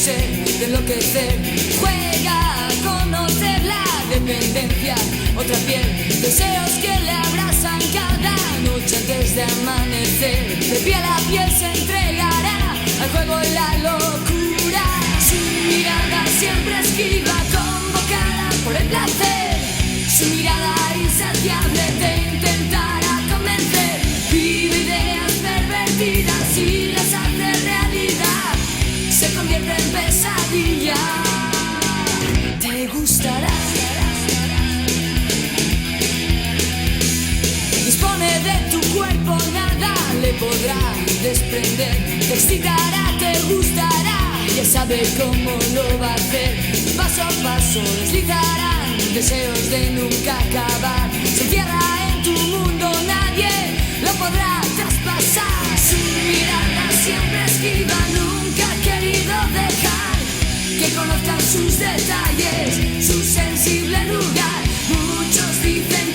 ser, de enloquecer. Juega a conocer la dependencia, otra piel, deseos que le abrazan cada noche antes de amanecer. De piel a piel se entregará al juego y la locura. Su mirada siempre esquiva, convocada por el placer. Su mirada insaciable te intentará convencer. Vive ideas pervertidas y las hace realidad. Se convierte en pesadilla. Te gustará. Dispone de tu cuerpo, nada le podrá desprender. Te excitará, te gustará. Ya sabe cómo lo va a hacer. Paso a paso deslizarán deseos de nunca acabar. Se encierra en tu mundo, nadie lo podrá traspasar. Su mirada siempre esquiva, nunca ha querido dejar que conozcan sus detalles, su sensible lugar. Muchos dicen